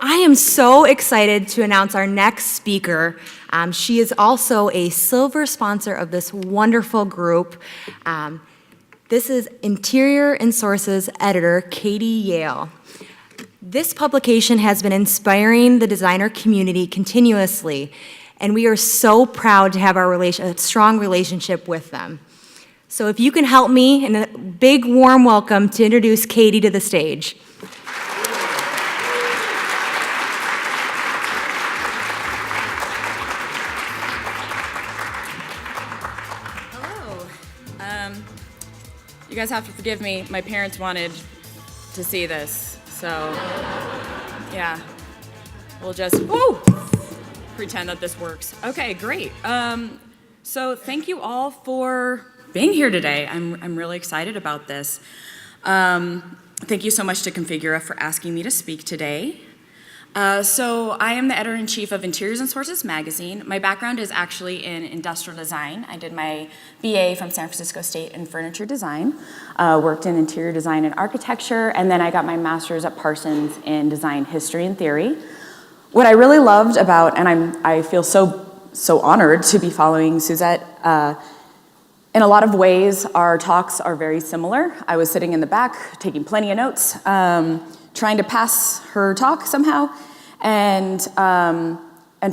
I am so excited to announce our next speaker. She is also a silver sponsor of this wonderful group. This is Interiors+ editor, Kadie Yale. This publication has been inspiring the designer community continuously, and we are so proud to have a strong relationship with them. So if you can help me in a big warm welcome to introduce Kadie to the stage. You guys have to forgive me. My parents wanted to see this, so yeah. We'll just pretend that this works. Okay, great. So thank you all for being here today. I'm really excited about this. Thank you so much to Configura for asking me to speak today. So I am the editor-in-chief of Interiors+Sources magazine. My background is actually in industrial design. I did my BA from San Francisco State in furniture design, worked in interior design and architecture, and then I got my master's at Parsons in design history and theory. What I really loved about, and I feel so honored to be following Suzette, in a lot of ways our talks are very similar. I was sitting in the back taking plenty of notes, trying to pass her talk somehow, and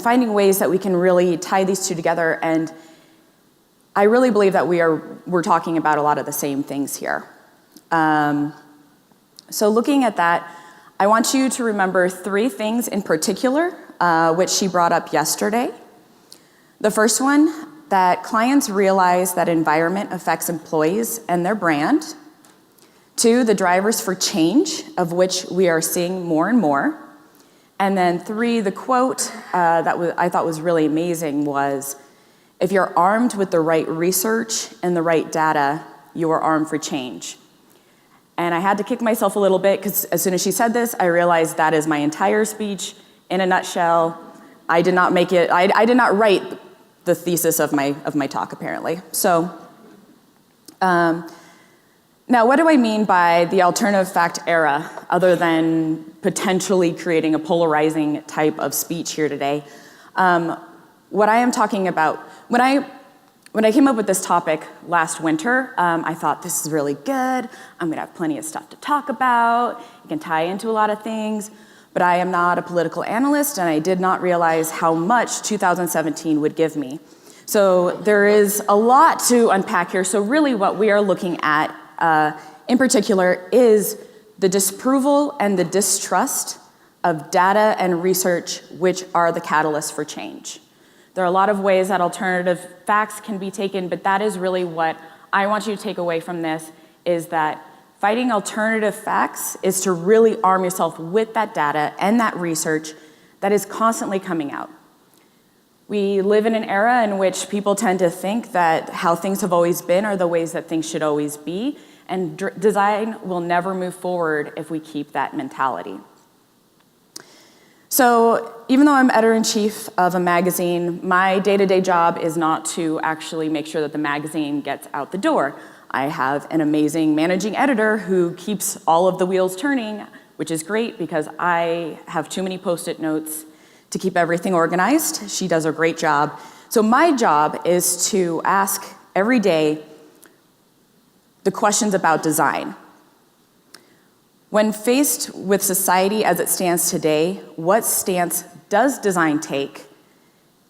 finding ways that we can really tie these two together. And I really believe that we're talking about a lot of the same things here. So looking at that, I want you to remember 3 things in particular, which she brought up yesterday. The first one, that clients realize that environment affects employees and their brand. 2, the drivers for change, of which we are seeing more and more. And then 3, the quote I thought was really amazing was, if you're armed with the right research and the right data, you are armed for change. And I had to kick myself a little bit, because as soon as she said this, I realized that is my entire speech in a nutshell. I did not make it, I did not write the thesis of my talk, apparently. So, now, what do I mean by the alternative fact era, other than potentially creating a polarizing type of speech here today? What I am talking about, when I came up with this topic last winter, I thought, this is really good. I'm gonna have plenty of stuff to talk about. It can tie into a lot of things, but I am not a political analyst, and I did not realize how much 2017 would give me. So there is a lot to unpack here. So really what we are looking at in particular is the disapproval and the distrust of data and research, which are the catalysts for change. There are a lot of ways that alternative facts can be taken, but that is really what I want you to take away from this, is that fighting alternative facts is to really arm yourself with that data and that research that is constantly coming out. We live in an era in which people tend to think that how things have always been are the ways that things should always be, and design will never move forward if we keep that mentality. So even though I'm editor-in-chief of a magazine, my day-to-day job is not to actually make sure that the magazine gets out the door. I have an amazing managing editor who keeps all of the wheels turning, which is great because I have too many Post-it notes to keep everything organized. She does a great job. So my job is to ask every day the questions about design. When faced with society as it stands today, what stance does design take,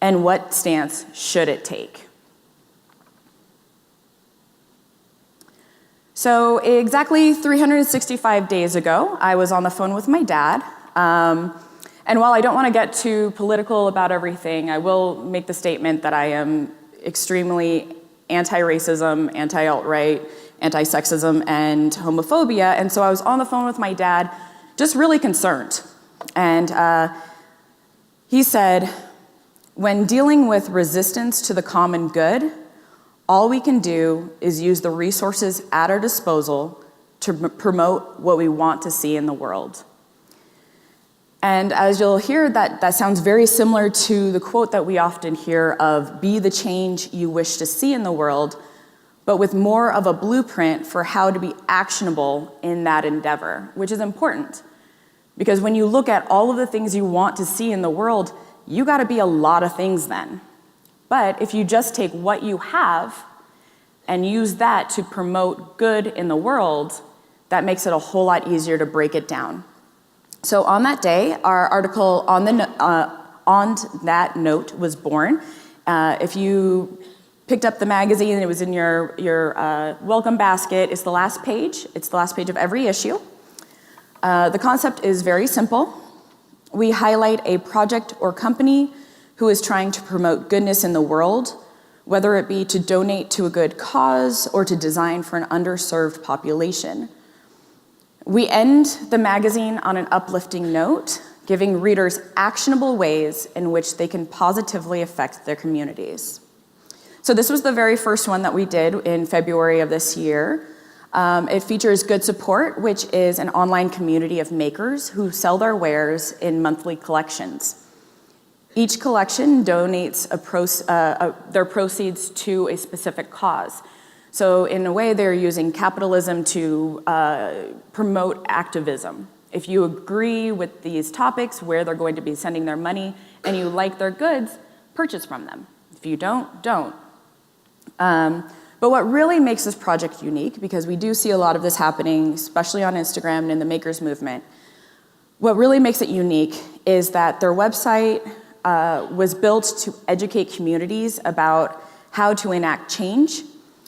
and what stance should it take? So exactly 365 days ago, I was on the phone with my dad. And while I don't want to get too political about everything, I will make the statement that I am extremely anti-racism, anti-alt-right, anti-sexism, and homophobia. And so I was on the phone with my dad, just really concerned. And he said, when dealing with resistance to the common good, all we can do is use the resources at our disposal to promote what we want to see in the world. And as you'll hear, that sounds very similar to the quote that we often hear of, be the change you wish to see in the world, but with more of a blueprint for how to be actionable in that endeavor, which is important. Because when you look at all of the things you want to see in the world, you gotta be a lot of things then. But if you just take what you have and use that to promote good in the world, that makes it a whole lot easier to break it down. So on that day, our article on that note was born. If you picked up the magazine and it was in your welcome basket, it's the last page. It's the last page of every issue. The concept is very simple. We highlight a project or company who is trying to promote goodness in the world, whether it be to donate to a good cause or to design for an underserved population. We end the magazine on an uplifting note, giving readers actionable ways in which they can positively affect their communities. So this was the very first one that we did in February of this year. It features Good Support, which is an online community of makers who sell their wares in monthly collections. Each collection donates their proceeds to a specific cause. So in a way, they're using capitalism to promote activism. If you agree with these topics, where they're going to be sending their money, and you like their goods, purchase from them. If you don't, don't. But what really makes this project unique, because we do see a lot of this happening, especially on Instagram and in the makers movement, what really makes it unique is that their website was built to educate communities about how to enact change,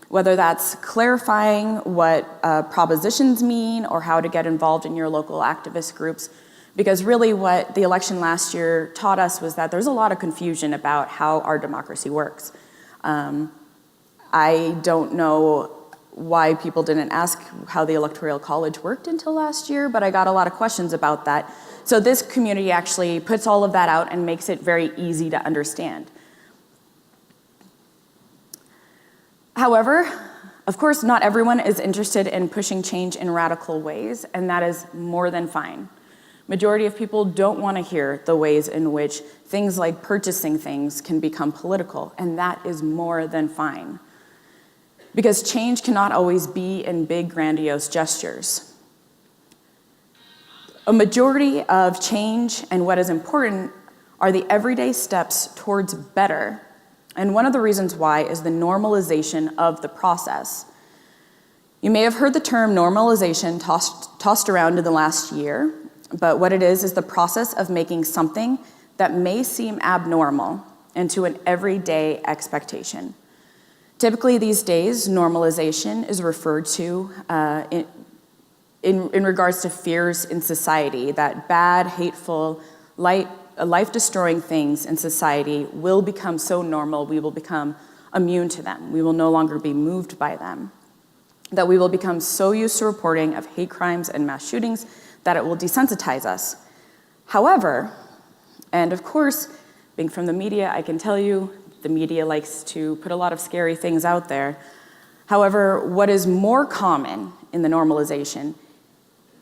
whether that's clarifying what propositions mean or how to get involved in your local activist groups. Because really what the election last year taught us was that there's a lot of confusion about how our democracy works. I don't know why people didn't ask how the Electoral College worked until last year, but I got a lot of questions about that. So this community actually puts all of that out and makes it very easy to understand. However, of course, not everyone is interested in pushing change in radical ways, and that is more than fine. Majority of people don't want to hear the ways in which things like purchasing things can become political, and that is more than fine. Because change cannot always be in big, grandiose gestures. A majority of change and what is important are the everyday steps towards better. And one of the reasons why is the normalization of the process. You may have heard the term normalization tossed around in the last year, but what it is the process of making something that may seem abnormal into an everyday expectation. Typically these days, normalization is referred to in regards to fears in society, that bad, hateful, life-destroying things in society will become so normal, we will become immune to them. We will no longer be moved by them. That we will become so used to reporting of hate crimes and mass shootings that it will desensitize us. However, and of course, being from the media, I can tell you, the media likes to put a lot of scary things out there. However, what is more common in the normalization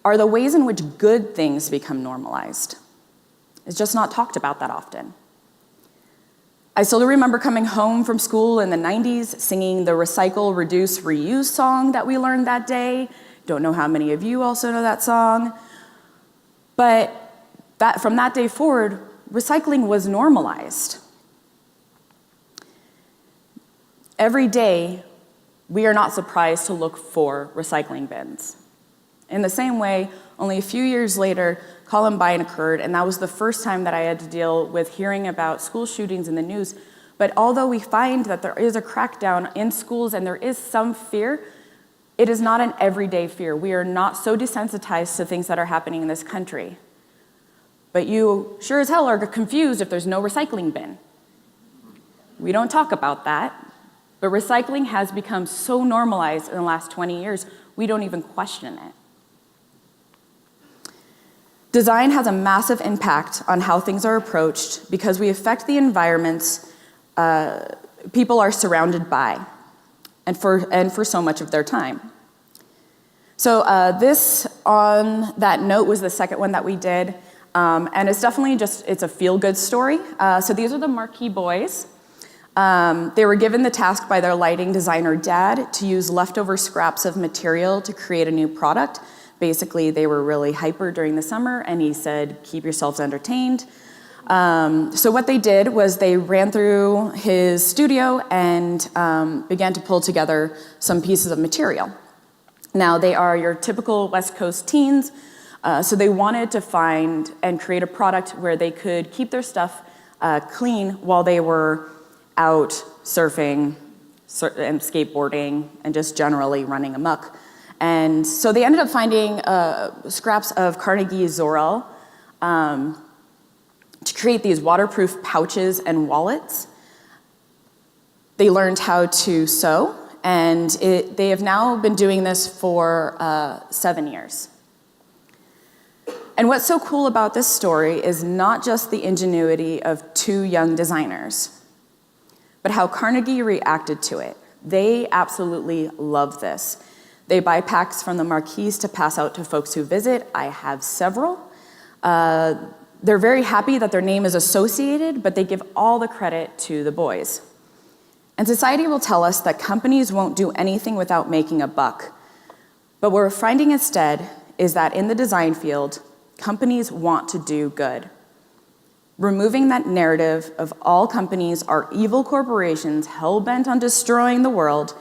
are the ways in which good things become normalized. It's just not talked about that often. I still remember coming home from school in the 90s, singing the Recycle, Reduce, Reuse song that we learned that day. Don't know how many of you also know that song. But from that day forward, recycling was normalized. Every day, we are not surprised to look for recycling bins. In the same way, only a few years later, Columbine occurred, and that was the first time that I had to deal with hearing about school shootings in the news. But although we find that there is a crackdown in schools and there is some fear, it is not an everyday fear. We are not so desensitized to things that are happening in this country. But you sure as hell are confused if there's no recycling bin. We don't talk about that. But recycling has become so normalized in the last 20 years, we don't even question it. Design has a massive impact on how things are approached because we affect the environments people are surrounded by and for so much of their time. So this, on that note, was the second one that we did. And it's definitely it's a feel-good story. So these are the Marquee Boys. They were given the task by their lighting designer dad to use leftover scraps of material to create a new product Basically, they were really hyper during the summer, and he said, keep yourselves entertained. So what they did was they ran through his studio and began to pull together some pieces of material. Now, they are your typical West Coast teens, so they wanted to find and create a product where they could keep their stuff clean while they were out surfing and skateboarding and just generally running amok. And so they ended up finding scraps of Carnegie Zorel to create these waterproof pouches and wallets. They learned how to sew, and they have now been doing this for 7 years. And what's so cool about this story is not just the ingenuity of two young designers, but how Carnegie reacted to it. They absolutely love this. They buy packs from the marquees to pass out to folks who visit. I have several. They're very happy that their name is associated, but they give all the credit to the boys. And society will tell us that companies won't do anything without making a buck. But what we're finding instead is that in the design field, companies want to do good. Removing that narrative of all companies are evil corporations hell-bent on destroying the world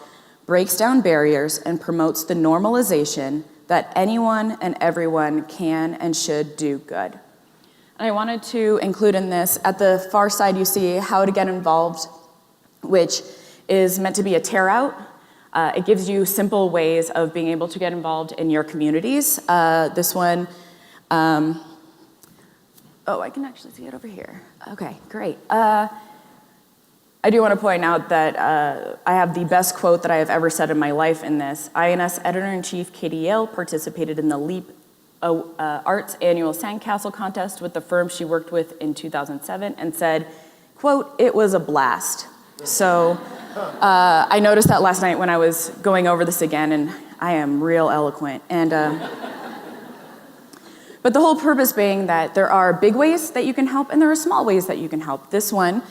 breaks down barriers and promotes the normalization that anyone and everyone can and should do good. And I wanted to include in this, at the far side you see how to get involved, which is meant to be a tear out. It gives you simple ways of being able to get involved in your communities. This one, oh, I can actually see it over here. Okay, great. I do want to point out that I have the best quote that I have ever said in my life in this. INS Editor-in-Chief Kadie Yale participated in the LEAP Arts annual sandcastle contest with the firm she worked with in 2007 and said, quote, "It was a blast." So I noticed that last night when I was going over this again, and I am real eloquent. And but the whole purpose being that there are big ways that you can help and there are small ways that you can help. This one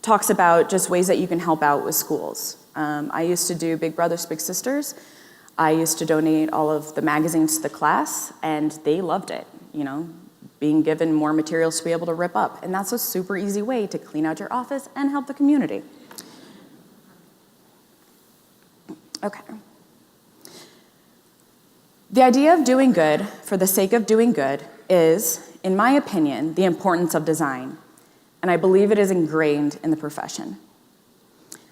talks about just ways that you can help out with schools. I used to do Big Brothers Big Sisters. I used to donate all of the magazines to the class, and they loved it, you know, being given more materials to be able to rip up. And that's a super easy way to clean out your office and help the community. Okay. The idea of doing good for the sake of doing good is, in my opinion, the importance of design. And I believe it is ingrained in the profession.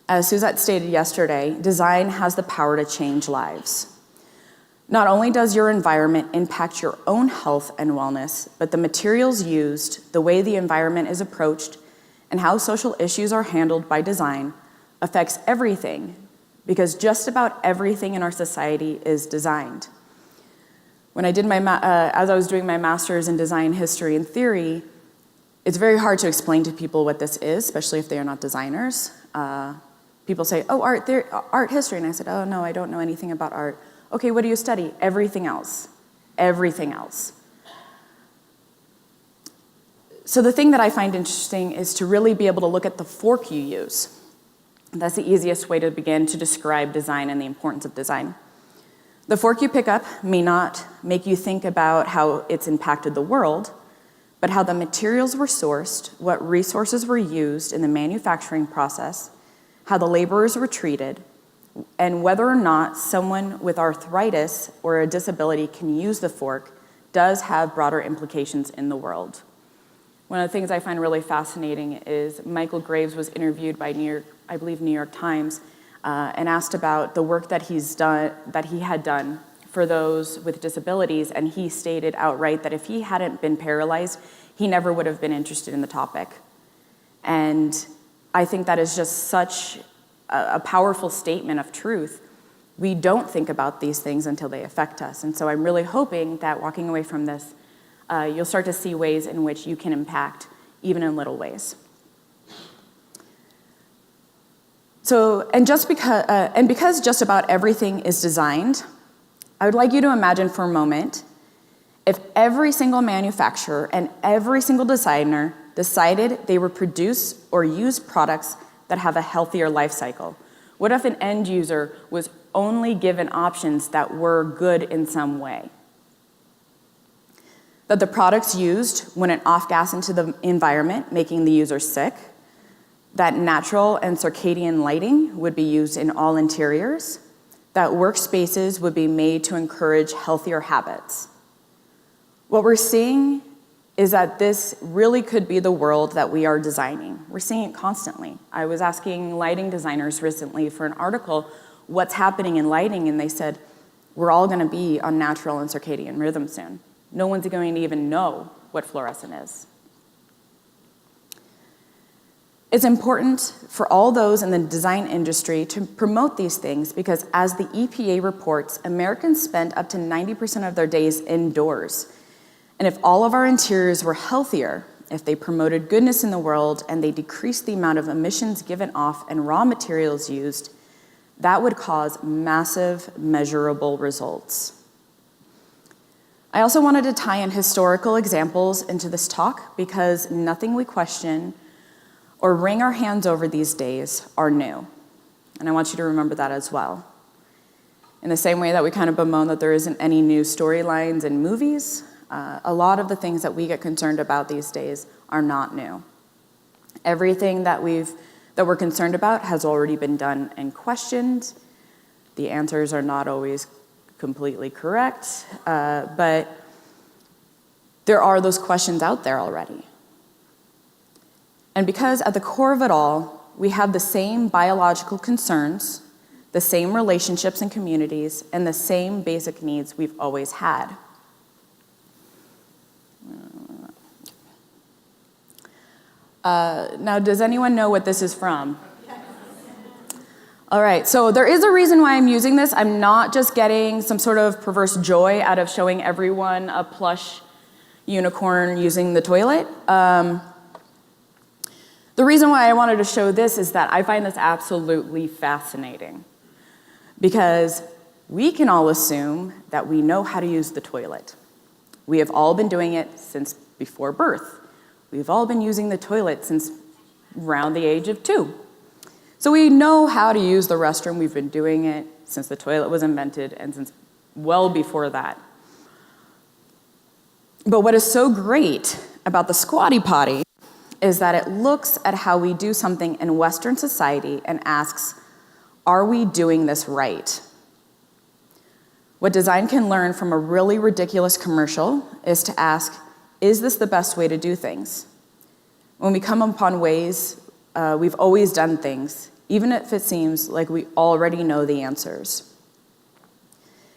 As Suzette stated yesterday, design has the power to change lives. Not only does your environment impact your own health and wellness, but the materials used, the way the environment is approached, and how social issues are handled by design affects everything, because just about everything in our society is designed. When I did as I was doing my master's in design history and theory, it's very hard to explain to people what this is, especially if they are not designers. People say, oh, art history. And I said, oh, no, I don't know anything about art. Okay, what do you study? Everything else. Everything else. So the thing that I find interesting is to really be able to look at the fork you use. That's the easiest way to begin to describe design and the importance of design. The fork you pick up may not make you think about how it's impacted the world, but how the materials were sourced, what resources were used in the manufacturing process, how the laborers were treated, and whether or not someone with arthritis or a disability can use the fork does have broader implications in the world. One of the things I find really fascinating is Michael Graves was interviewed by New York Times, and asked about the work that he had done for those with disabilities, and he stated outright that if he hadn't been paralyzed, he never would have been interested in the topic. And I think that is just such a powerful statement of truth. We don't think about these things until they affect us. And so I'm really hoping that walking away from this, you'll start to see ways in which you can impact, even in little ways. So, because just about everything is designed, I would like you to imagine for a moment if every single manufacturer and every single designer decided they would produce or use products that have a healthier life cycle. What if an end user was only given options that were good in some way? That the products used wouldn't off-gas into the environment, making the user sick. That natural and circadian lighting would be used in all interiors. That workspaces would be made to encourage healthier habits. What we're seeing is that this really could be the world that we are designing. We're seeing it constantly. I was asking lighting designers recently for an article, what's happening in lighting, and they said, we're all gonna be on natural and circadian rhythm soon. No one's going to even know what fluorescent is. It's important for all those in the design industry to promote these things because as the EPA reports, Americans spend up to 90% of their days indoors. And if all of our interiors were healthier, if they promoted goodness in the world and they decreased the amount of emissions given off and raw materials used, that would cause massive, measurable results. I also wanted to tie in historical examples into this talk because nothing we question or wring our hands over these days are new. And I want you to remember that as well. In the same way that we kind of bemoan that there isn't any new storylines in movies, a lot of the things that we get concerned about these days are not new. Everything that we're concerned about has already been done and questioned. The answers are not always completely correct, but there are those questions out there already. And because at the core of it all, we have the same biological concerns, the same relationships and communities, and the same basic needs we've always had. Now, does anyone know what this is from? All right, so there is a reason why I'm using this. I'm not just getting some sort of perverse joy out of showing everyone a plush unicorn using the toilet. The reason why I wanted to show this is that I find this absolutely fascinating because we can all assume that we know how to use the toilet. We have all been doing it since before birth. We've all been using the toilet since around the age of 2. So we know how to use the restroom. We've been doing it since the toilet was invented and since well before that. But what is so great about the Squatty Potty is that it looks at how we do something in Western society and asks, are we doing this right? What design can learn from a really ridiculous commercial is to ask, is this the best way to do things? When we come upon ways we've always done things, even if it seems like we already know the answers.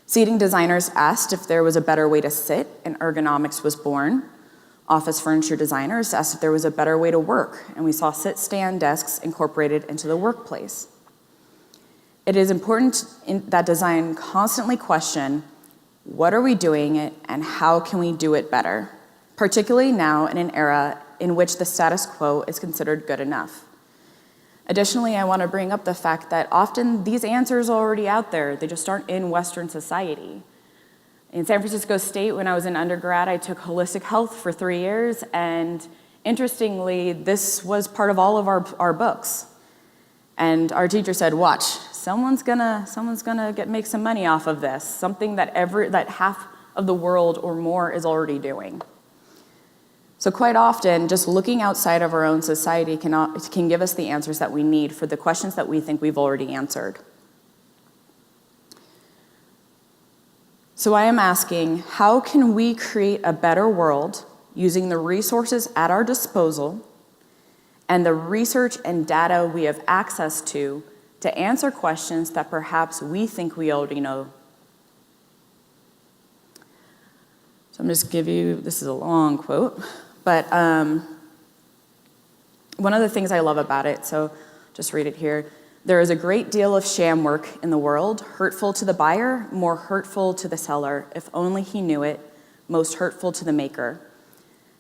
Seating designers asked if there was a better way to sit, and ergonomics was born. Office furniture designers asked if there was a better way to work, and we saw sit-stand desks incorporated into the workplace. It is important that design constantly question, what are we doing it, and how can we do it better? Particularly now in an era in which the status quo is considered good enough. Additionally, I want to bring up the fact that often these answers are already out there. They just aren't in Western society. In San Francisco State, when I was in undergrad, I took holistic health for 3 years, and interestingly, this was part of all of our books. And our teacher said, watch, someone's gonna make some money off of this, something that half of the world or more is already doing. So quite often, just looking outside of our own society can give us the answers that we need for the questions that we think we've already answered. So I am asking, how can we create a better world using the resources at our disposal and the research and data we have access to answer questions that perhaps we think we already know? So I'm just give you, this is a long quote, but one of the things I love about it, so just read it here. There is a great deal of sham work in the world, hurtful to the buyer, more hurtful to the seller, if only he knew it, most hurtful to the maker.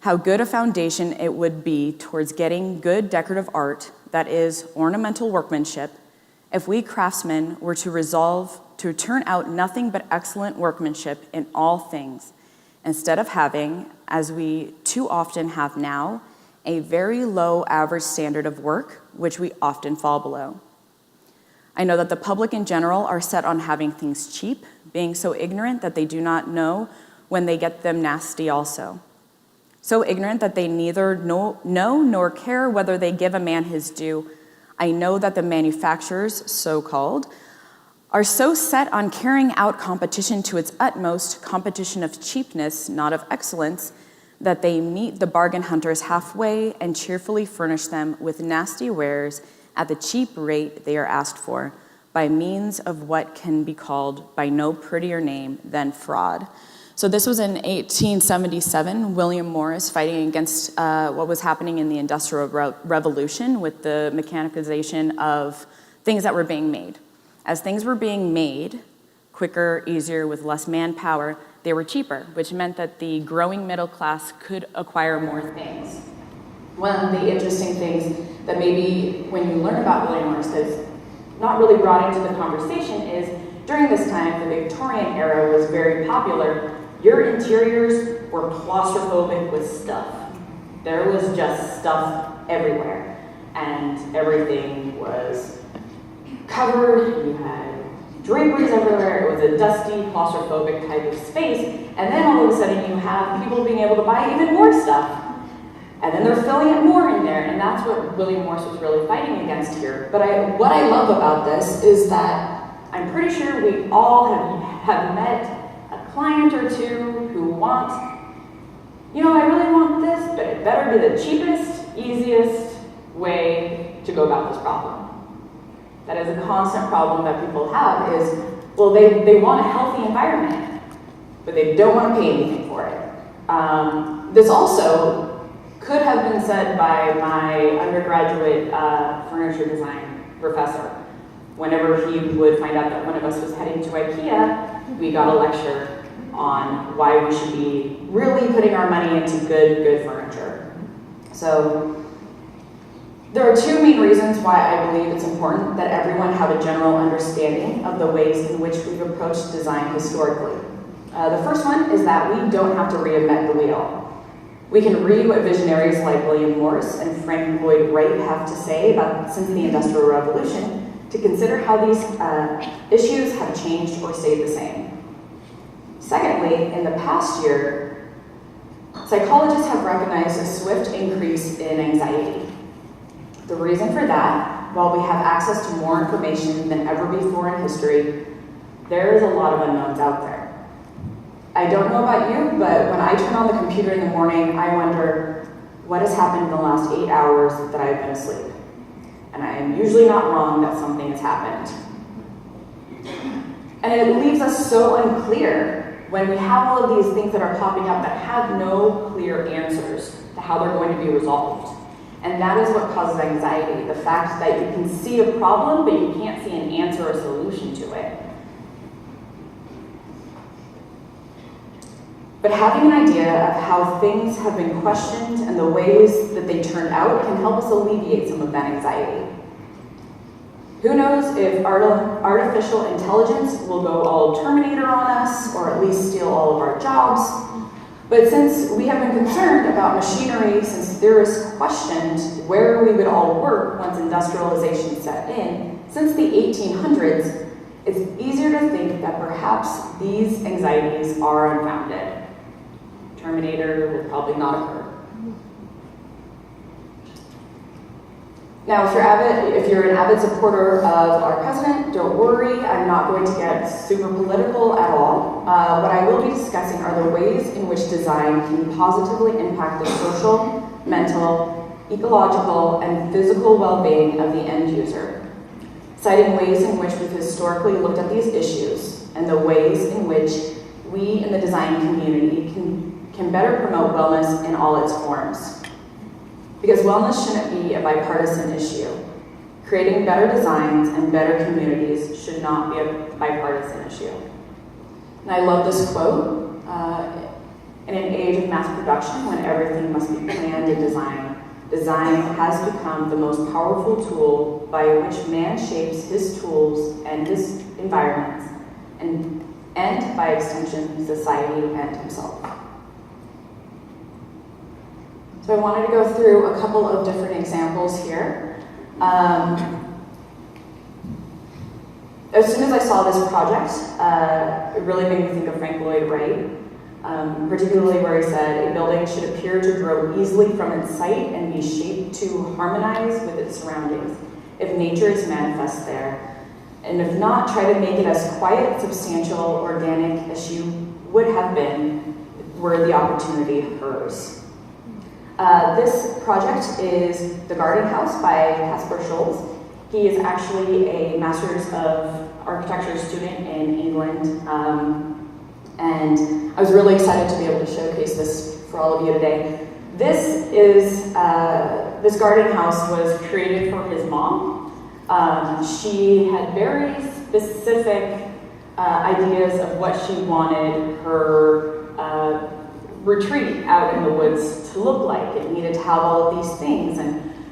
How good a foundation it would be towards getting good decorative art, that is, ornamental workmanship, if we craftsmen were to resolve to turn out nothing but excellent workmanship in all things, instead of having, as we too often have now, a very low average standard of work, which we often fall below. I know that the public in general are set on having things cheap, being so ignorant that they do not know when they get them nasty also. So ignorant that they neither know nor care whether they give a man his due. I know that the manufacturers, so-called, are so set on carrying out competition to its utmost, competition of cheapness, not of excellence, that they meet the bargain hunters halfway and cheerfully furnish them with nasty wares at the cheap rate they are asked for, by means of what can be called by no prettier name than fraud. So this was in 1877, William Morris fighting against what was happening in the Industrial Revolution with the mechanization of things that were being made. As things were being made quicker, easier, with less manpower, they were cheaper, which meant that the growing middle class could acquire more things. One of the interesting things that maybe when you learn about William Morris that's not really brought into the conversation is during this time, the Victorian era was very popular. Your interiors were claustrophobic with stuff. There was just stuff everywhere, and everything was covered. You had draperies everywhere. It was a dusty, claustrophobic type of space, and then all of a sudden you have people being able to buy even more stuff. And then they're filling it more in there, and that's what William Morris was really fighting against here. But what I love about this is that I'm pretty sure we all have met a client or two who wants, I really want this, but it better be the cheapest, easiest way to go about this problem. That is a constant problem that people have is, well, they want a healthy environment, but they don't want to pay anything for it. This also could have been said by my undergraduate furniture design professor. Whenever he would find out that one of us was heading to IKEA, we got a lecture on why we should be really putting our money into good furniture. So there are two main reasons why I believe it's important that everyone have a general understanding of the ways in which we've approached design historically. The first one is that we don't have to reinvent the wheel. We can read what visionaries like William Morris and Frank Lloyd Wright have to say about since the Industrial Revolution to consider how these issues have changed or stayed the same. Secondly, in the past year, psychologists have recognized a swift increase in anxiety. The reason for that, while we have access to more information than ever before in history, there is a lot of unknowns out there. I don't know about you, but when I turn on the computer in the morning, I wonder what has happened in the last 8 hours that I've been asleep. And I am usually not wrong that something has happened. And it leaves us so unclear when we have all of these things that are popping up that have no clear answers to how they're going to be resolved. And that is what causes anxiety, the fact that you can see a problem, but you can't see an answer or solution to it. But having an idea of how things have been questioned and the ways that they turned out can help us alleviate some of that anxiety. Who knows if artificial intelligence will go all Terminator on us, or at least steal all of our jobs. But since we have been concerned about machinery, since theorists questioned where we would all work once industrialization set in, since the 1800s, it's easier to think that perhaps these anxieties are unfounded. Terminator will probably not occur. Now, if you're an avid supporter of our president, don't worry, I'm not going to get super political at all. What I will be discussing are the ways in which design can positively impact the social, mental, ecological, and physical well-being of the end user, citing ways in which we've historically looked at these issues and the ways in which we in the design community can better promote wellness in all its forms. Because wellness shouldn't be a bipartisan issue. Creating better designs and better communities should not be a bipartisan issue. And I love this quote, in an age of mass production when everything must be planned and designed, design has become the most powerful tool by which man shapes his tools and his environments, and by extension, society and himself. So I wanted to go through a couple of different examples here. As soon as I saw this project, it really made me think of Frank Lloyd Wright, particularly where he said, a building should appear to grow easily from its site and be shaped to harmonize with its surroundings, if nature is manifest there. And if not, try to make it as quiet, substantial, organic as she would have been were the opportunity hers. This project is The Garden House by Caspar Schultz. He is actually a Master's of Architecture student in England, and I was really excited to be able to showcase this for all of you today. This garden house was created for his mom. She had very specific ideas of what she wanted her retreat out in the woods to look like. It needed to have all of these things,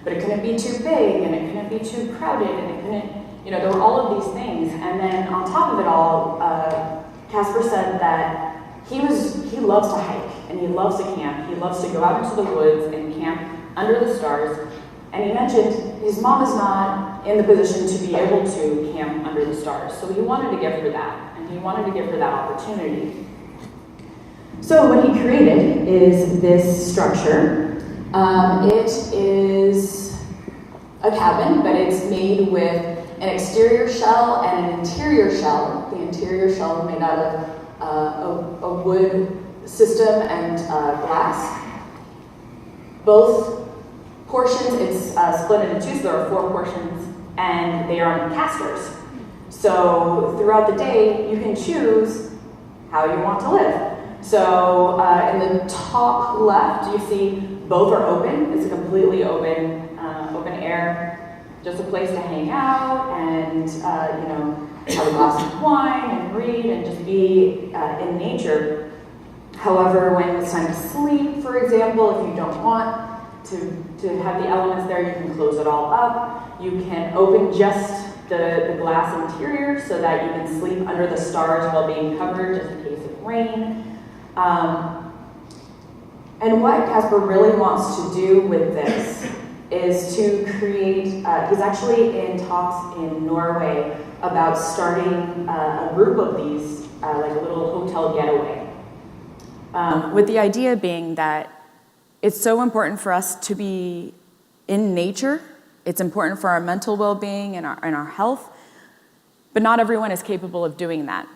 but it couldn't be too big, and it couldn't be too crowded, and it couldn't, there were all of these things. And then on top of it all, Caspar said that he loves to hike, and he loves to camp. He loves to go out into the woods and camp under the stars. And he mentioned his mom is not in the position to be able to camp under the stars. So he wanted to give her that, and he wanted to give her that opportunity. So what he created is this structure. It is a cabin, but it's made with an exterior shell and an interior shell. The interior shell is made out of a wood system and glass. Both portions, it's split into two, so there are 4 portions, and they are on casters. So throughout the day, you can choose how you want to live. So in the top left, you see both are open. It's a completely open air, just a place to hang out and have a glass of wine and read and just be in nature. However, when it's time to sleep, for example, if you don't want to have the elements there, you can close it all up. You can open just the glass interior so that you can sleep under the stars while being covered just in case of rain. And what Caspar really wants to do with this is to create, he's actually in talks in Norway about starting a group of these, like a little hotel getaway. With the idea being that it's so important for us to be in nature. It's important for our mental well-being and our health, but not everyone is capable of doing that.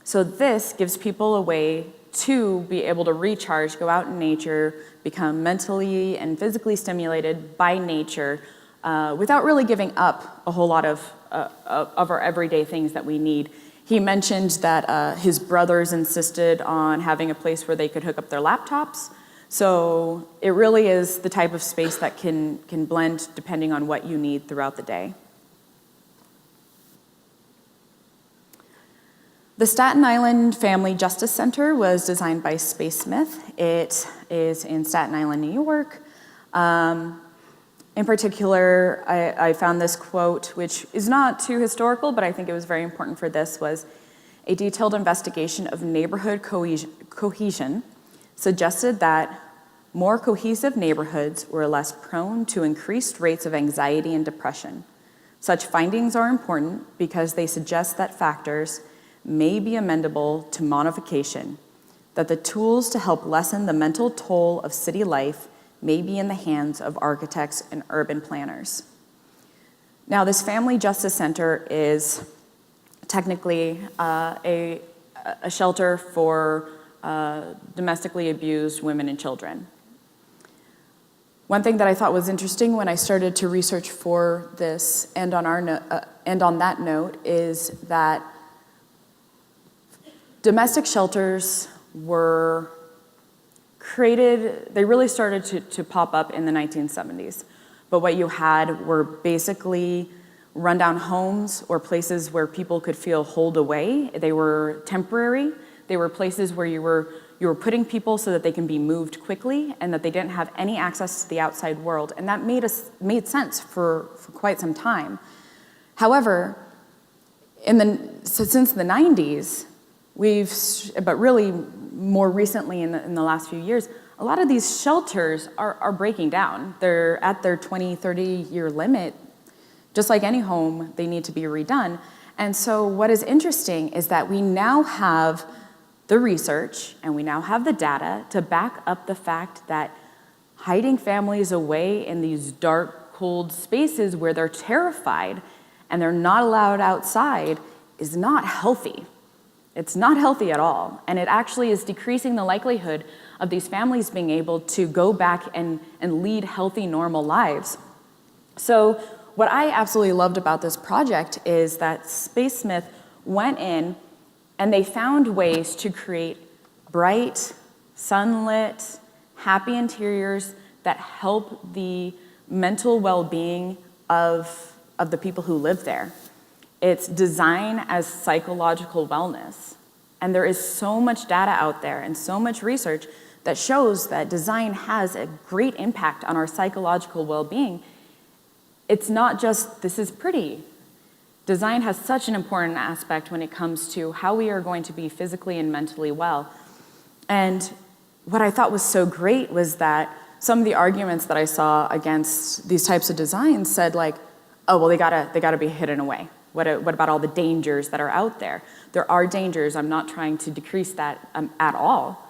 So this gives people a way to be able to recharge, go out in nature, become mentally and physically stimulated by nature without really giving up a whole lot of our everyday things that we need. He mentioned that his brothers insisted on having a place where they could hook up their laptops. So it really is the type of space that can blend depending on what you need throughout the day. The Staten Island Family Justice Center was designed by Space Smith. It is in Staten Island, New York. In particular, I found this quote, which is not too historical, but I think it was very important for this, was a detailed investigation of neighborhood cohesion suggested that more cohesive neighborhoods were less prone to increased rates of anxiety and depression. Such findings are important because they suggest that factors may be amendable to modification, that the tools to help lessen the mental toll of city life may be in the hands of architects and urban planners. Now, this Family Justice Center is technically a shelter for domestically abused women and children. One thing that I thought was interesting when I started to research for this and on that note is that domestic shelters were created, they really started to pop up in the 1970s. But what you had were basically rundown homes or places where people could feel holed away. They were temporary. They were places where you were putting people so that they can be moved quickly and that they didn't have any access to the outside world. And that made sense for quite some time. However, since the 90s, but really more recently in the last few years, a lot of these shelters are breaking down. They're at their 20, 30-year limit. Just like any home, they need to be redone. And so what is interesting is that we now have the research and we now have the data to back up the fact that hiding families away in these dark, cold spaces where they're terrified and they're not allowed outside is not healthy. It's not healthy at all. And it actually is decreasing the likelihood of these families being able to go back and lead healthy, normal lives. So what I absolutely loved about this project is that Spacesmith went in and they found ways to create bright, sunlit, happy interiors that help the mental well-being of the people who live there. It's design as psychological wellness. And there is so much data out there and so much research that shows that design has a great impact on our psychological well-being. It's not just, this is pretty. Design has such an important aspect when it comes to how we are going to be physically and mentally well. And what I thought was so great was that some of the arguments that I saw against these types of designs said like, oh, well, they gotta be hidden away. What about all the dangers that are out there? There are dangers. I'm not trying to decrease that at all.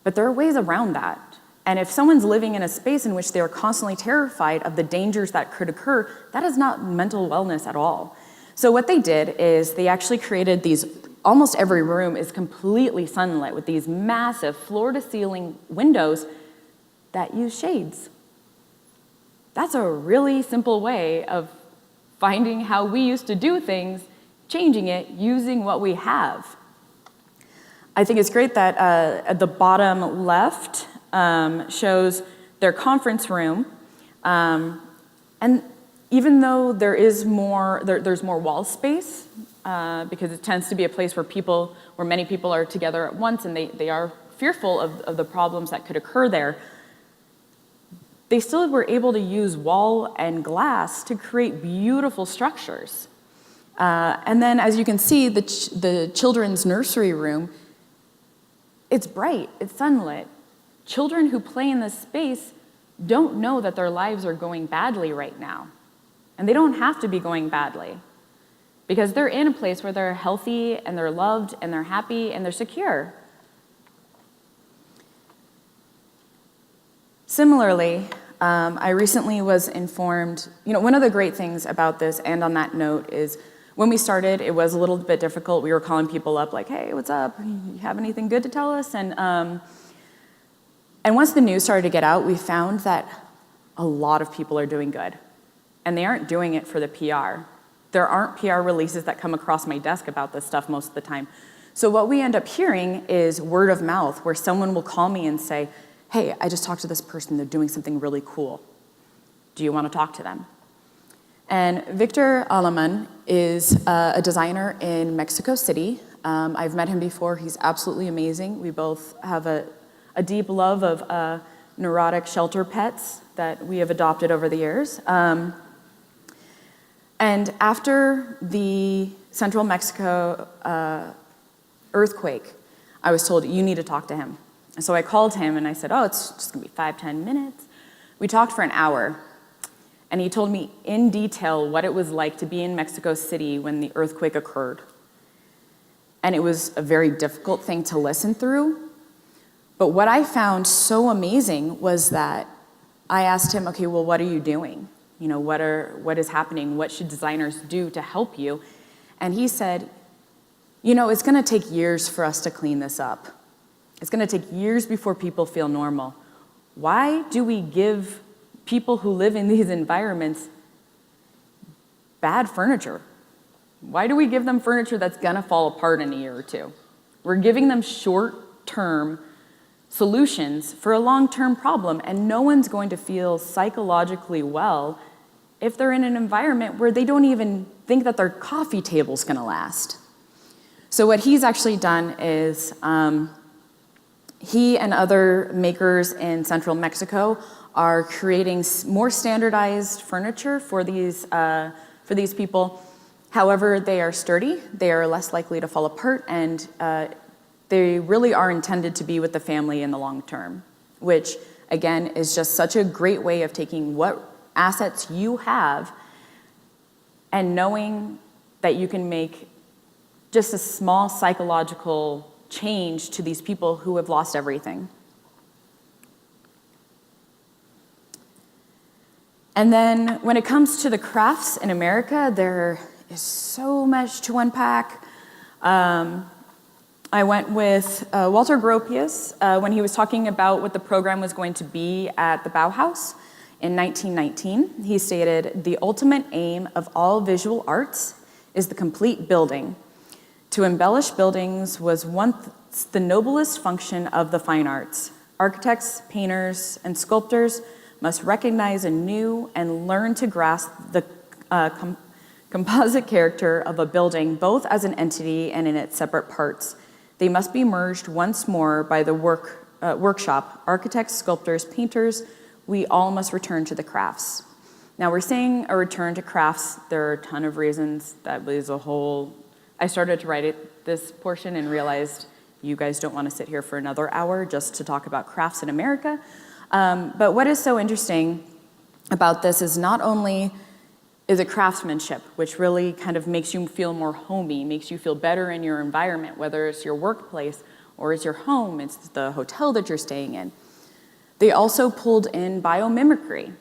But there are ways around that. And if someone's living in a space in which they are constantly terrified of the dangers that could occur, that is not mental wellness at all. So what they did is they actually created these, almost every room is completely sunlit with these massive floor-to-ceiling windows that use shades. That's a really simple way of finding how we used to do things, changing it, using what we have. I think it's great that at the bottom left shows their conference room. And even though there's more wall space, because it tends to be a place where many people are together at once and they are fearful of the problems that could occur there, they still were able to use wall and glass to create beautiful structures. And then as you can see, the children's nursery room, it's bright, it's sunlit. Children who play in this space don't know that their lives are going badly right now. And they don't have to be going badly because they're in a place where they're healthy and they're loved and they're happy and they're secure. Similarly, I recently was informed, one of the great things about this and on that note is when we started, it was a little bit difficult. We were calling people up like, hey, what's up? You have anything good to tell us? And once the news started to get out, we found that a lot of people are doing good. And they aren't doing it for the PR. There aren't PR releases that come across my desk about this stuff most of the time. So what we end up hearing is word of mouth, where someone will call me and say, hey, I just talked to this person, they're doing something really cool. Do you want to talk to them? And Victor Aleman is a designer in Mexico City. I've met him before, he's absolutely amazing. We both have a deep love of neurotic shelter pets that we have adopted over the years. And after the central Mexico earthquake, I was told, you need to talk to him. And so I called him and I said, oh, it's just gonna be 5-10 minutes. We talked for an hour. And he told me in detail what it was like to be in Mexico City when the earthquake occurred. And it was a very difficult thing to listen through. But what I found so amazing was that I asked him, okay, well, what are you doing? What is happening? What should designers do to help you? And he said, it's gonna take years for us to clean this up. It's gonna take years before people feel normal. Why do we give people who live in these environments bad furniture? Why do we give them furniture that's gonna fall apart in a year or two? We're giving them short-term solutions for a long-term problem, and no one's going to feel psychologically well if they're in an environment where they don't even think that their coffee table's gonna last. So what he's actually done is he and other makers in central Mexico are creating more standardized furniture for these people. However, they are sturdy, they are less likely to fall apart, and they really are intended to be with the family in the long term, which again is just such a great way of taking what assets you have and knowing that you can make just a small psychological change to these people who have lost everything. And then when it comes to the crafts in America, there is so much to unpack. I went with Walter Gropius when he was talking about what the program was going to be at the Bauhaus in 1919. He stated, "The ultimate aim of all visual arts is the complete building. To embellish buildings was once the noblest function of the fine arts. Architects, painters, and sculptors must recognize anew and learn to grasp the composite character of a building, both as an entity and in its separate parts. They must be merged once more by the workshop. Architects, sculptors, painters, we all must return to the crafts." Now, we're saying a return to crafts. There are a ton of reasons. That was a whole... I started to write this portion and realized you guys don't want to sit here for another hour just to talk about crafts in America. But what is so interesting about this is not only is it craftsmanship, which really kind of makes you feel more homey, makes you feel better in your environment, whether it's your workplace or it's your home, it's the hotel that you're staying in. They also pulled in biomimicry,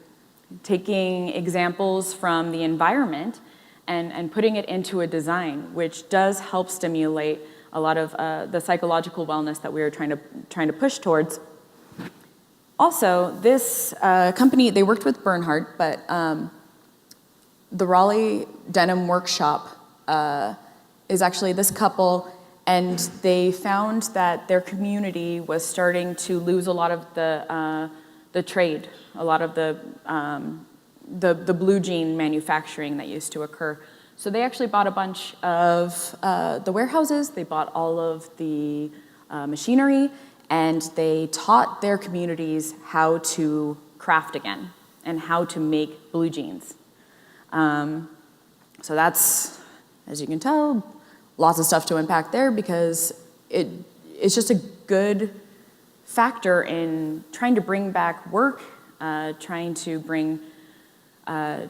taking examples from the environment and putting it into a design, which does help stimulate a lot of the psychological wellness that we are trying to push towards. Also, this company, they worked with Bernhard, but the Raleigh Denim Workshop is actually this couple, and they found that their community was starting to lose a lot of the trade, a lot of the blue jean manufacturing that used to occur. So they actually bought a bunch of the warehouses, they bought all of the machinery, and they taught their communities how to craft again and how to make blue jeans. So that's, as you can tell, lots of stuff to unpack there because it's just a good factor in trying to bring back work, trying to bring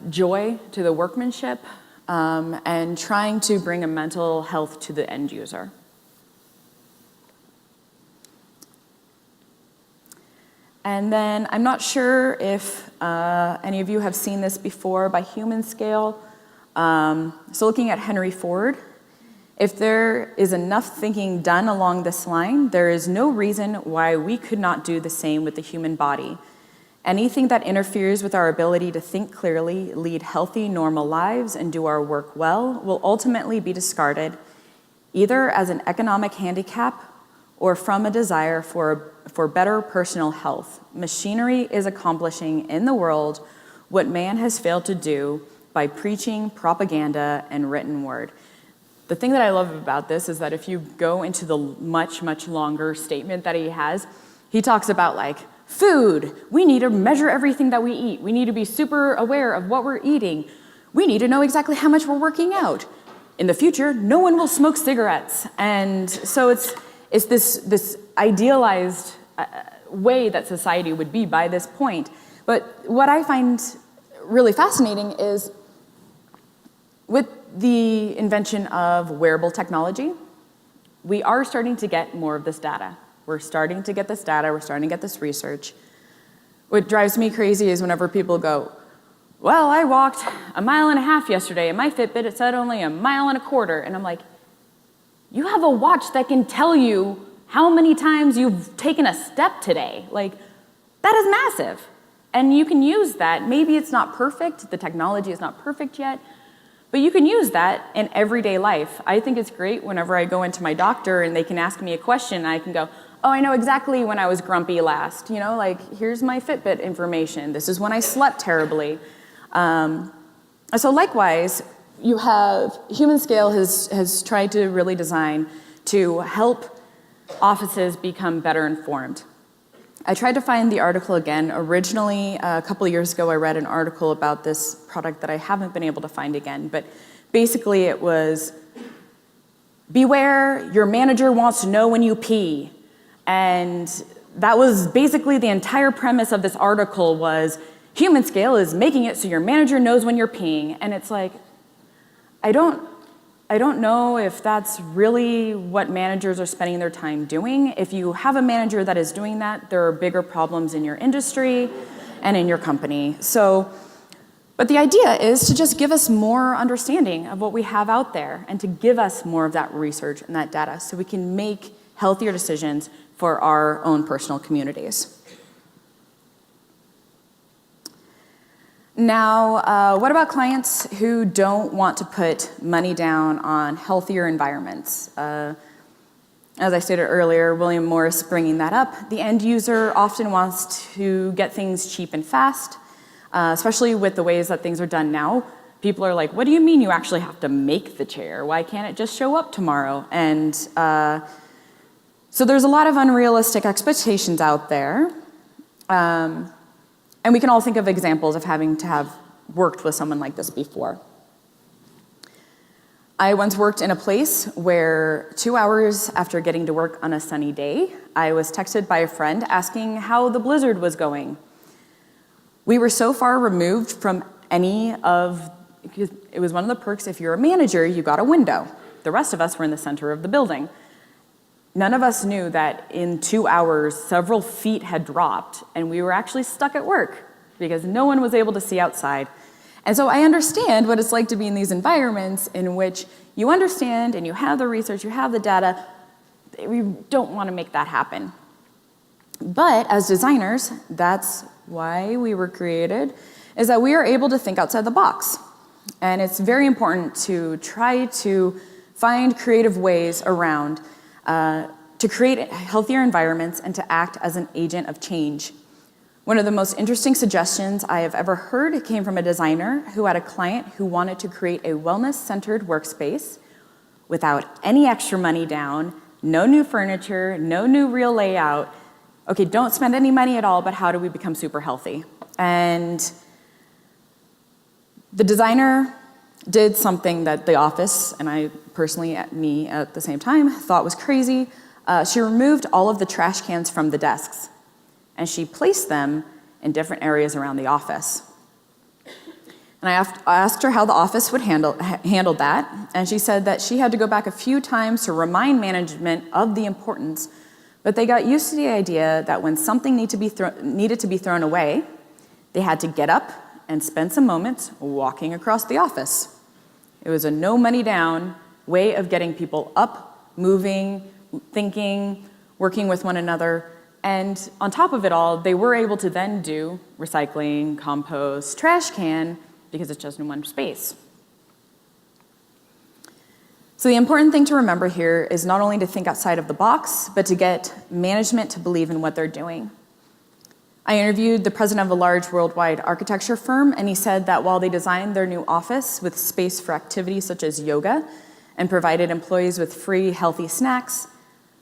joy to the workmanship, and trying to bring a mental health to the end user. And then I'm not sure if any of you have seen this before by Humanscale. So looking at Henry Ford, if there is enough thinking done along this line, there is no reason why we could not do the same with the human body. Anything that interferes with our ability to think clearly, lead healthy, normal lives, and do our work well will ultimately be discarded, either as an economic handicap or from a desire for better personal health. Machinery is accomplishing in the world what man has failed to do by preaching, propaganda, and written word. The thing that I love about this is that if you go into the much, much longer statement that he has, he talks about like, food, we need to measure everything that we eat. We need to be super aware of what we're eating. We need to know exactly how much we're working out. In the future, no one will smoke cigarettes. And so it's this idealized way that society would be by this point. But what I find really fascinating is with the invention of wearable technology, we are starting to get more of this data. We're starting to get this data, we're starting to get this research. What drives me crazy is whenever people go, well, I walked 1.5 miles yesterday, and my Fitbit, it said only 1.25 miles. And I'm like, you have a watch that can tell you how many times you've taken a step today. Like, that is massive. And you can use that. Maybe it's not perfect, the technology is not perfect yet, but you can use that in everyday life. I think it's great whenever I go into my doctor and they can ask me a question, and I can go, oh, I know exactly when I was grumpy last. You know, like, here's my Fitbit information. This is when I slept terribly. So likewise, you have, Humanscale has tried to really design to help offices become better informed. I tried to find the article again. Originally, a couple of years ago, I read an article about this product that I haven't been able to find again, but basically it was, beware, your manager wants to know when you pee. And that was basically the entire premise of this article was, Humanscale is making it so your manager knows when you're peeing. And it's like, I don't I don't know if that's really what managers are spending their time doing. If you have a manager that is doing that, there are bigger problems in your industry and in your company. But the idea is to just give us more understanding of what we have out there and to give us more of that research and that data so we can make healthier decisions for our own personal communities. Now, what about clients who don't want to put money down on healthier environments? As I stated earlier, William Morris bringing that up, the end user often wants to get things cheap and fast, especially with the ways that things are done now. People are like, what do you mean you actually have to make the chair? Why can't it just show up tomorrow? And so there's a lot of unrealistic expectations out there. And we can all think of examples of having to have worked with someone like this before. I once worked in a place where 2 hours after getting to work on a sunny day, I was texted by a friend asking how the blizzard was going. We were so far removed from it was one of the perks, if you're a manager, you got a window. The rest of us were in the center of the building. None of us knew that in 2 hours, several feet had dropped, and we were actually stuck at work because no one was able to see outside. And so I understand what it's like to be in these environments in which you understand and you have the research, you have the data. We don't want to make that happen. But as designers, that's why we were created, is that we are able to think outside the box. And it's very important to try to find creative ways around to create healthier environments and to act as an agent of change. One of the most interesting suggestions I have ever heard came from a designer who had a client who wanted to create a wellness-centered workspace without any extra money down, no new furniture, no new real layout. Okay, don't spend any money at all, but how do we become super healthy? And the designer did something that the office, and I personally, me at the same time, thought was crazy. She removed all of the trash cans from the desks, and she placed them in different areas around the office. And I asked her how the office would handle that, and she said that she had to go back a few times to remind management of the importance, but they got used to the idea that when something needed to be thrown away, they had to get up and spend some moments walking across the office. It was a no money down way of getting people up, moving, thinking, working with one another. And on top of it all, they were able to then do recycling, compost, trash can, because it's just in one space. So the important thing to remember here is not only to think outside of the box, but to get management to believe in what they're doing. I interviewed the president of a large worldwide architecture firm, and he said that while they designed their new office with space for activities such as yoga and provided employees with free, healthy snacks,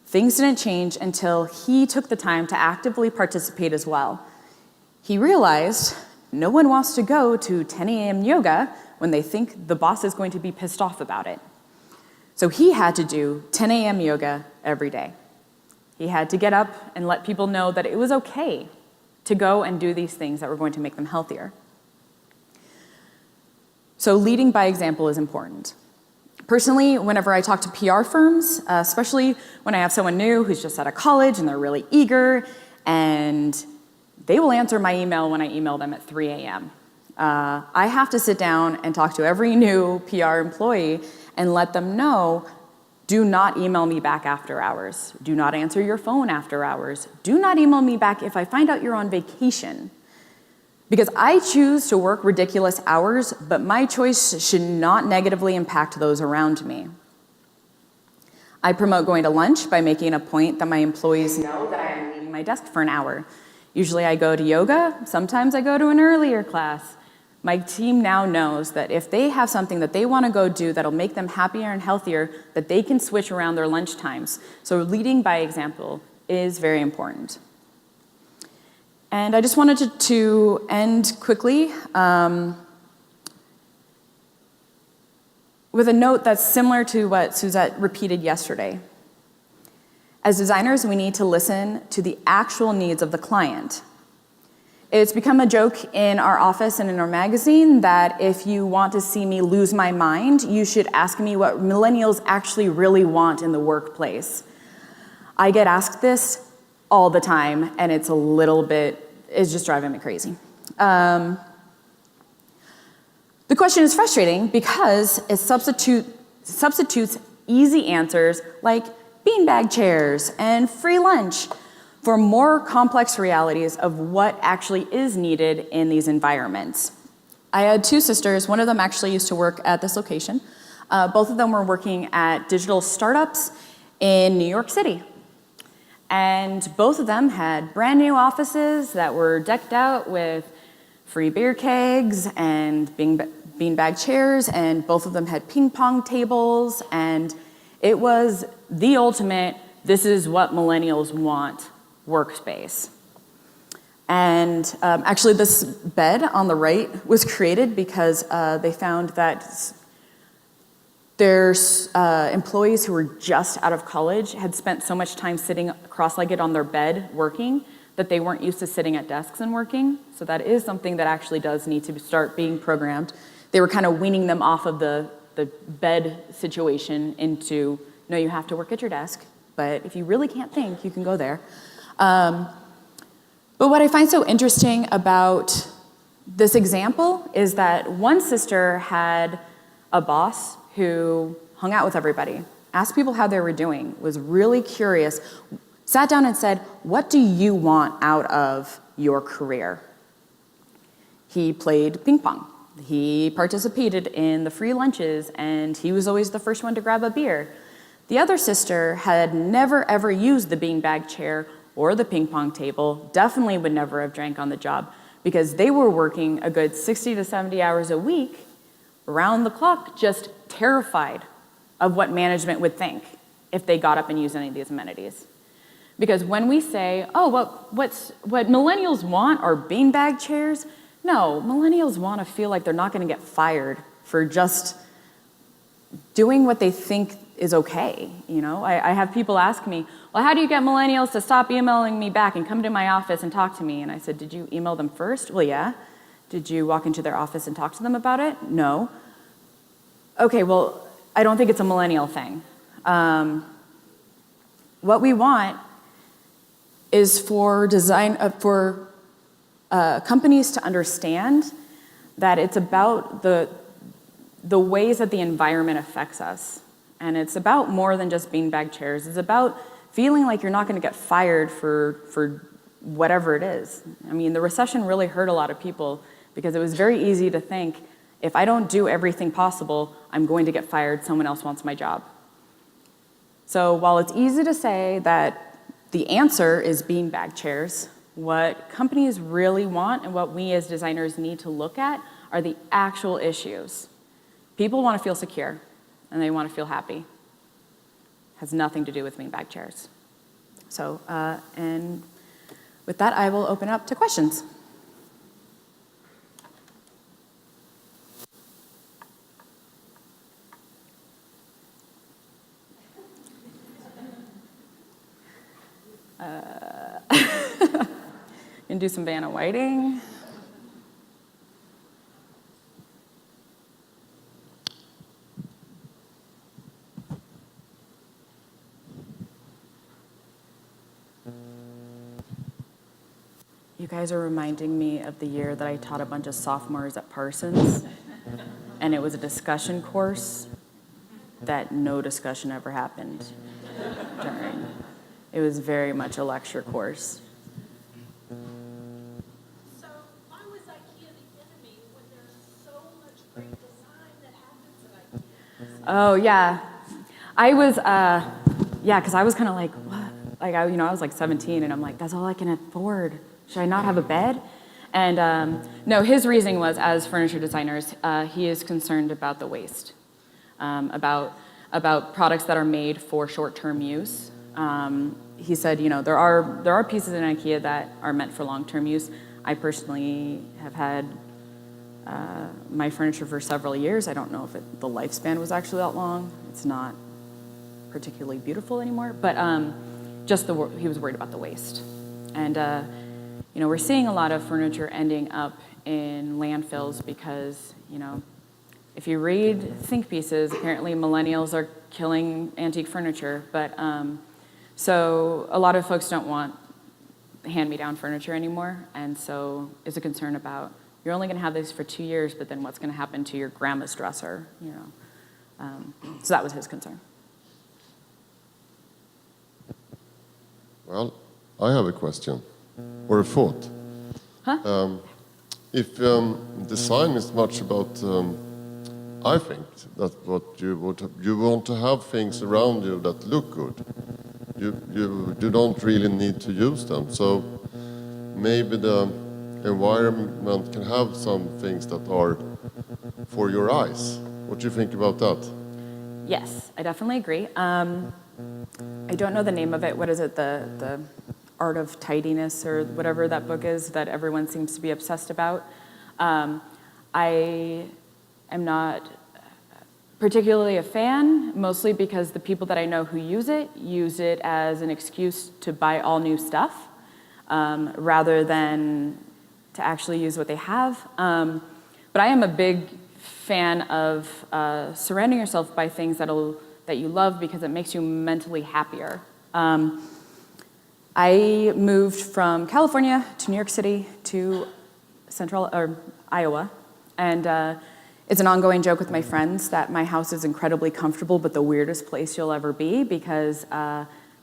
things didn't change until he took the time to actively participate as well. He realized no one wants to go to 10 a.m. yoga when they think the boss is going to be pissed off about it. So he had to do 10 a.m. yoga every day. He had to get up and let people know that it was okay to go and do these things that were going to make them healthier. So leading by example is important. Personally, whenever I talk to PR firms, especially when I have someone new who's just out of college and they're really eager, and they will answer my email when I email them at 3 a.m. I have to sit down and talk to every new PR employee and let them know, do not email me back after hours. Do not answer your phone after hours. Do not email me back if I find out you're on vacation. Because I choose to work ridiculous hours, but my choice should not negatively impact those around me. I promote going to lunch by making a point that my employees know that I am leaving my desk for an hour. Usually I go to yoga, sometimes I go to an earlier class. My team now knows that if they have something that they want to go do that'll make them happier and healthier, that they can switch around their lunch times. So leading by example is very important. And I just wanted to end quickly with a note that's similar to what Suzette repeated yesterday. As designers, we need to listen to the actual needs of the client. It's become a joke in our office and in our magazine that if you want to see me lose my mind, you should ask me what millennials actually really want in the workplace. I get asked this all the time, and it's just driving me crazy. The question is frustrating because it substitutes easy answers like beanbag chairs and free lunch for more complex realities of what actually is needed in these environments. I had two sisters. One of them actually used to work at this location. Both of them were working at digital startups in New York City. And both of them had brand new offices that were decked out with free beer kegs and beanbag chairs, and both of them had ping pong tables, and it was the ultimate, this is what millennials want workspace. And actually this bed on the right was created because they found that their employees who were just out of college had spent so much time sitting cross-legged on their bed working that they weren't used to sitting at desks and working. So that is something that actually does need to start being programmed. They were kind of weaning them off of the bed situation into, no, you have to work at your desk, but if you really can't think, you can go there. But what I find so interesting about this example is that one sister had a boss who hung out with everybody, asked people how they were doing, was really curious, sat down and said, what do you want out of your career? He played ping pong. He participated in the free lunches, and he was always the first one to grab a beer. The other sister had never ever used the beanbag chair or the ping pong table, definitely would never have drank on the job because they were working a good 60 to 70 hours a week around the clock, just terrified of what management would think if they got up and used any of these amenities. Because when we say, oh, what millennials want are beanbag chairs, no, millennials want to feel like they're not going to get fired for just doing what they think is okay. You know, I have people ask me, well, how do you get millennials to stop emailing me back and come to my office and talk to me? And I said, did you email them first? Well, yeah. Did you walk into their office and talk to them about it? No. Okay, well, I don't think it's a millennial thing. What we want is for companies to understand that it's about the ways that the environment affects us. And it's about more than just beanbag chairs. It's about feeling like you're not going to get fired for whatever it is. I mean, the recession really hurt a lot of people because it was very easy to think, if I don't do everything possible, I'm going to get fired, someone else wants my job. So while it's easy to say that the answer is beanbag chairs, what companies really want and what we as designers need to look at are the actual issues. People want to feel secure and they want to feel happy. It has nothing to do with beanbag chairs. So, and with that, I will open up to questions. You can do some Vanna Whiting. You guys are reminding me of the year that I taught a bunch of sophomores at Parsons, and it was a discussion course that no discussion ever happened during. It was very much a lecture course. So why was IKEA the enemy when there's so much great design that happens at IKEA? Oh, yeah. I was, because I was kind of like, what? Like, I was like 17, and I'm like, that's all I can afford. Should I not have a bed? And no, his reasoning was, as furniture designers, he is concerned about the waste, about products that are made for short-term use. He said, there are pieces in IKEA that are meant for long-term use. I personally have had my furniture for several years. I don't know if the lifespan was actually that long. It's not particularly beautiful anymore, but he was worried about the waste. And we're seeing a lot of furniture ending up in landfills because, if you read think pieces, apparently millennials are killing antique furniture. But so a lot of folks don't want hand-me-down furniture anymore, and so is a concern about, you're only going to have this for 2 years, but then what's going to happen to your grandma's dresser, So that was his concern. Well, I have a question, or a thought. If design is much about, I think that what you want to have things around you that look good. You don't really need to use them. So maybe the environment can have some things that are for your eyes. What do you think about that? Yes, I definitely agree. I don't know the name of it. What is it? The Art of Tidiness or whatever that book is that everyone seems to be obsessed about. I am not particularly a fan, mostly because the people that I know who use it as an excuse to buy all new stuff rather than to actually use what they have. But I am a big fan of surrounding yourself by things that you love because it makes you mentally happier. I moved from California to New York City to Iowa, and it's an ongoing joke with my friends that my house is incredibly comfortable, but the weirdest place you'll ever be because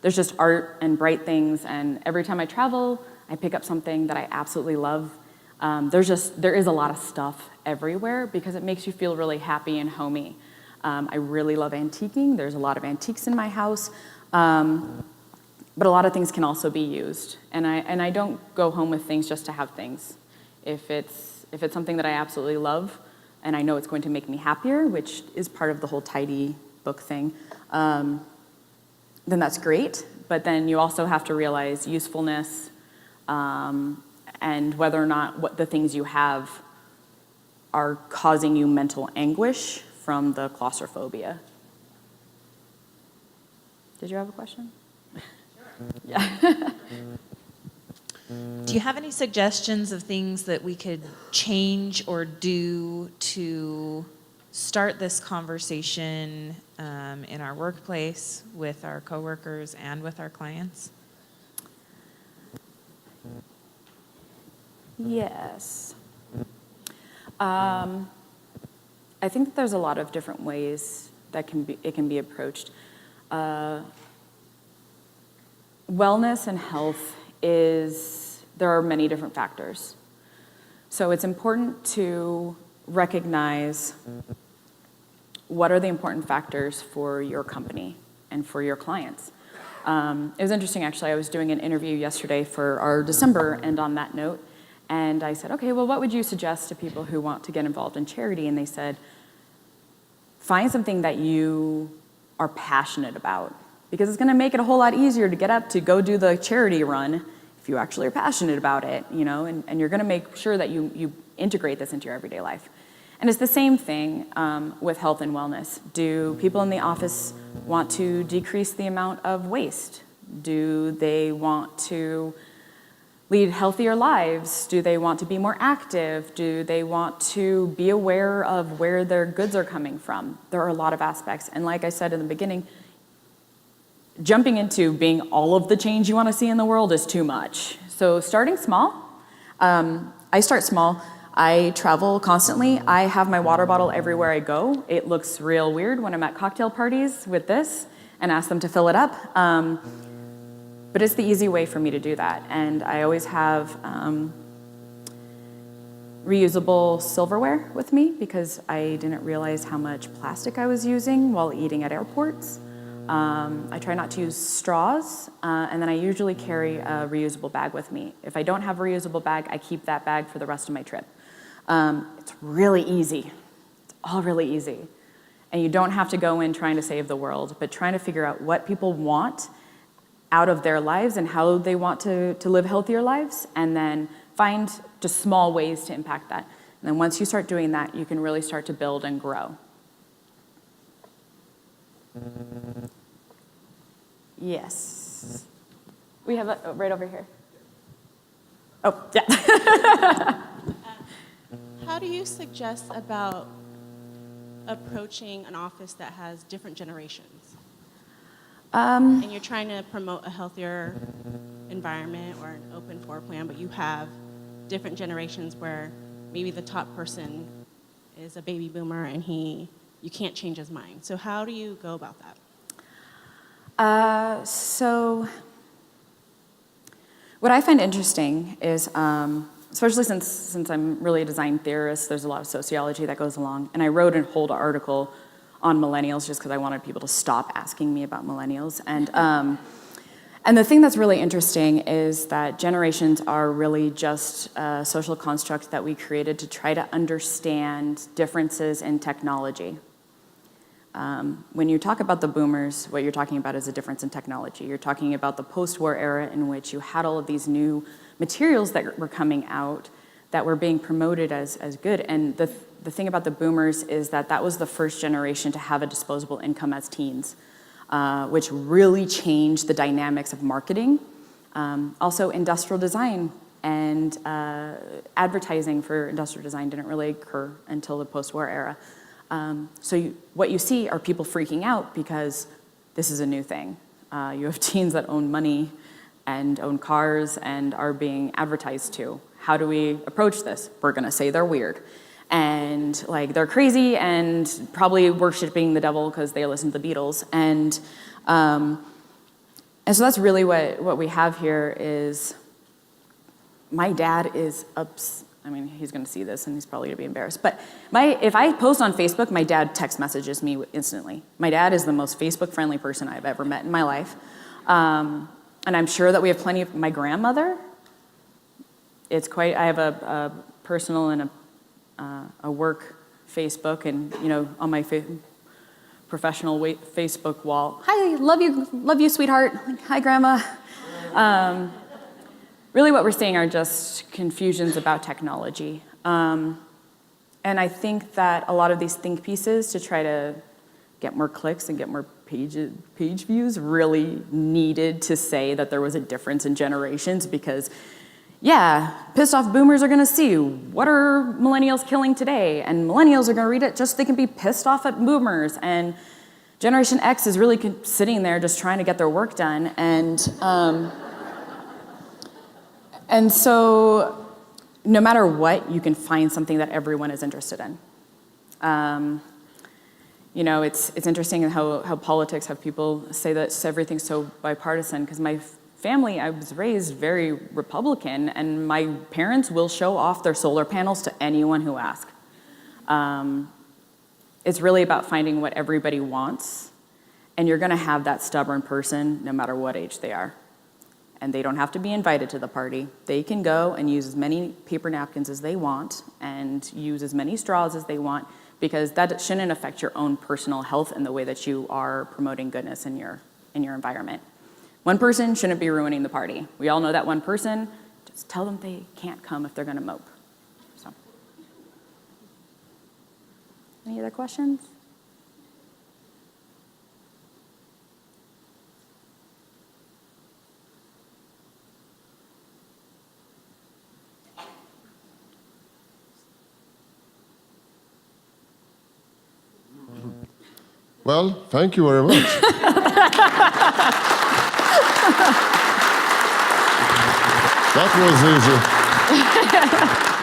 there's just art and bright things, and every time I travel, I pick up something that I absolutely love. There is a lot of stuff everywhere because it makes you feel really happy and homey. I really love antiquing. There's a lot of antiques in my house, but a lot of things can also be used. And I don't go home with things just to have things. If it's something that I absolutely love, and I know it's going to make me happier, which is part of the whole tidy book thing, then that's great. But then you also have to realize usefulness and whether or not what the things you have are causing you mental anguish from the claustrophobia. Did you have a question? Sure. Yeah. Do you have any suggestions of things that we could change or do to start this conversation in our workplace with our coworkers and with our clients? Yes. I think that there's a lot of different ways that it can be approached. Wellness and health there are many different factors. So it's important to recognize what are the important factors for your company and for your clients. It was interesting, actually. I was doing an interview yesterday for our December, and on that note, and I said, okay, well, what would you suggest to people who want to get involved in charity? And they said, find something that you are passionate about, because it's going to make it a whole lot easier to get up to go do the charity run if you actually are passionate about it, and you're going to make sure that you integrate this into your everyday life. And it's the same thing with health and wellness. Do people in the office want to decrease the amount of waste? Do they want to lead healthier lives? Do they want to be more active? Do they want to be aware of where their goods are coming from? There are a lot of aspects. And like I said in the beginning, jumping into being all of the change you want to see in the world is too much. So starting small, I start small. I travel constantly. I have my water bottle everywhere I go. It looks real weird when I'm at cocktail parties with this and ask them to fill it up. But it's the easy way for me to do that. And I always have reusable silverware with me because I didn't realize how much plastic I was using while eating at airports. I try not to use straws, and then I usually carry a reusable bag with me. If I don't have a reusable bag, I keep that bag for the rest of my trip. It's really easy. It's all really easy. And you don't have to go in trying to save the world, but trying to figure out what people want out of their lives and how they want to live healthier lives, and then find just small ways to impact that. And then once you start doing that, you can really start to build and grow. Yes. We have it right over here. Oh, yeah. How do you suggest about approaching an office that has different generations? And you're trying to promote a healthier environment or an open floor plan, but you have different generations where maybe the top person is a baby boomer and you can't change his mind. So how do you go about that? So what I find interesting is, especially since I'm really a design theorist, there's a lot of sociology that goes along. And I wrote a whole article on millennials just because I wanted people to stop asking me about millennials. And the thing that's really interesting is that generations are really just a social construct that we created to try to understand differences in technology. When you talk about the boomers, what you're talking about is a difference in technology. You're talking about the post-war era in which you had all of these new materials that were coming out that were being promoted as good. And the thing about the boomers is that that was the first generation to have a disposable income as teens, which really changed the dynamics of marketing. Also, industrial design and advertising for industrial design didn't really occur until the post-war era. What you see are people freaking out because this is a new thing. You have teens that own money and own cars and are being advertised to. How do we approach this? We're gonna say they're weird. And like they're crazy and probably worshiping the devil because they listen to the Beatles. And so that's really what we have here is my dad is I mean, he's going to see this and he's probably going to be embarrassed. But if I post on Facebook, my dad text messages me instantly. My dad is the most Facebook-friendly person I've ever met in my life. And I'm sure that we have plenty of, my grandmother, I have a personal and a work Facebook, and, you know, on my professional Facebook wall, hi, love you, sweetheart. Like, hi, grandma. Really what we're seeing are just confusions about technology. And I think that a lot of these think pieces to try to get more clicks and get more page views really needed to say that there was a difference in generations because, yeah, pissed off boomers are gonna see what are millennials killing today, and millennials are gonna read it just so they can be pissed off at boomers, and Generation X is really sitting there just trying to get their work done, and so no matter what, you can find something that everyone is interested in. You know, it's interesting how politics have people say that everything's so bipartisan, because my family, I was raised very Republican, and my parents will show off their solar panels to anyone who asks. It's really about finding what everybody wants, and you're gonna have that stubborn person no matter what age they are. And they don't have to be invited to the party. They can go and use as many paper napkins as they want and use as many straws as they want, because that shouldn't affect your own personal health and the way that you are promoting goodness in your environment. One person shouldn't be ruining the party. We all know that one person. Just tell them they can't come if they're gonna mope. So, any other questions? Well, thank you very much. That was easy.